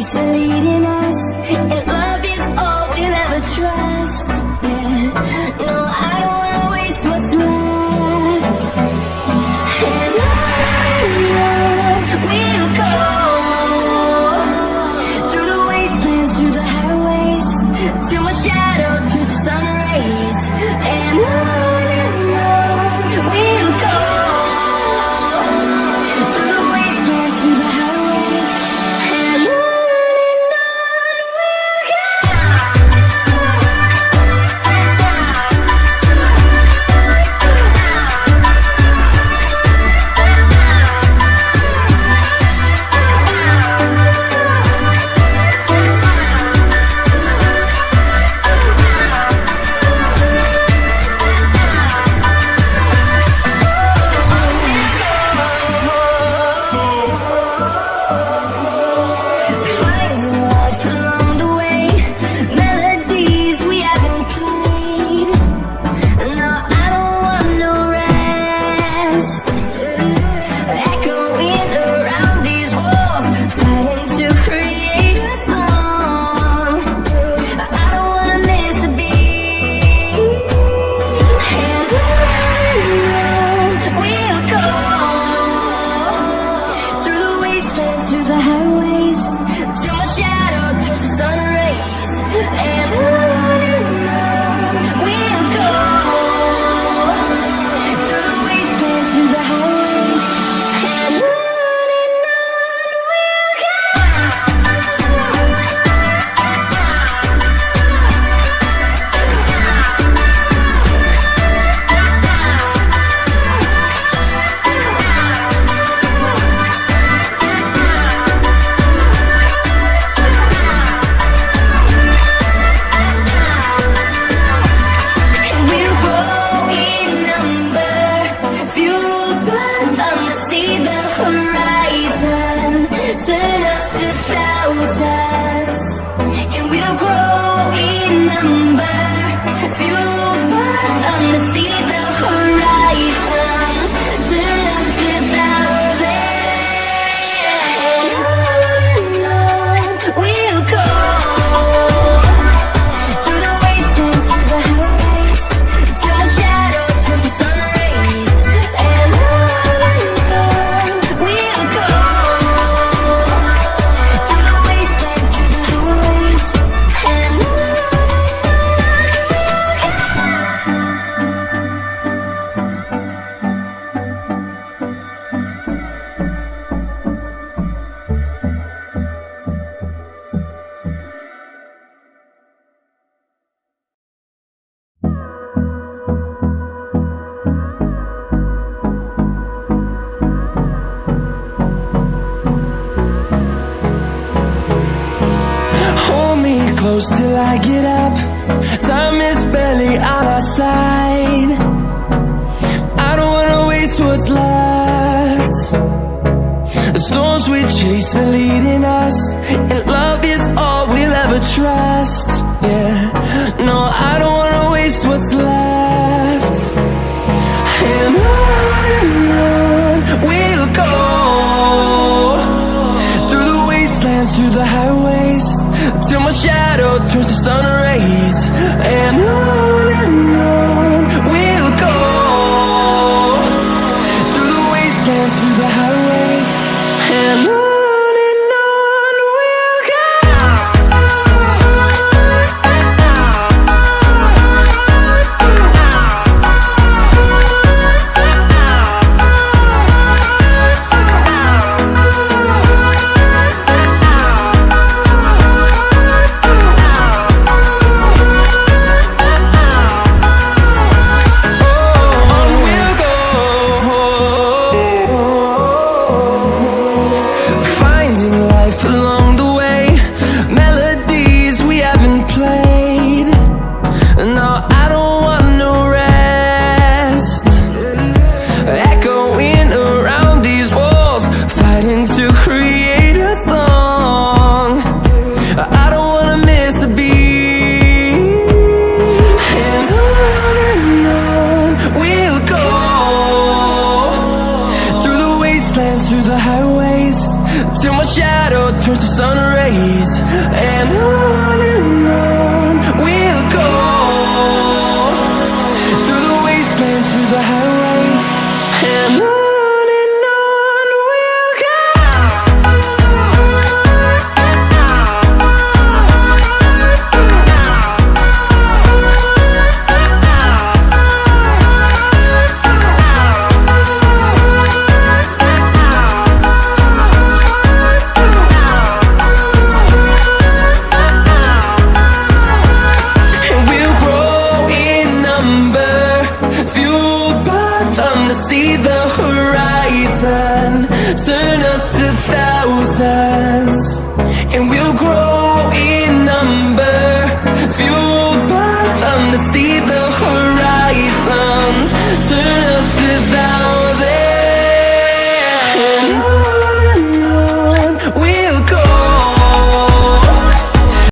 chasing, leading us, and love is all we'll ever trust. Yeah, no, I don't wanna waste what's left. And on we'll go, through the wastelands, through the highways, till my shadow turns to sun rays. And on we'll go, through the wastelands, through the highways, and on we'll go. Finding life along the way, melodies we haven't played. No, I don't want no rest. Echoing around these walls, fighting to create a song. I don't wanna miss a beat. And on we'll go, through the wastelands, through the highways, till my shadow turns to sun rays. And on we'll go, through the wastelands, through the highways, and on we'll go. We'll grow in number, fueled by them to see the horizon, turn us to thousands. And we'll grow in number, fueled by them to see the horizon, turn us to thousands. And on we'll go, through the wastelands, through the highways, till my shadow turns to sun rays. And on we'll go, through the wastelands, through the highways, and on. Hold me close till I get up. Time is barely on our side. I don't wanna waste what's left. The storms we chase are leading us, and love is all we'll ever trust. Yeah, no, I don't wanna waste what's left. And on we'll go, through the wastelands, through the highways, till my shadow turns to sun rays. And on we'll go, through the wastelands, through the highways, and on we'll go. turns to sun rays, and on we'll go, through the wastelands, through the highways, and on we'll go. See the horizon, turn us to thousands, and we'll grow in number, fuel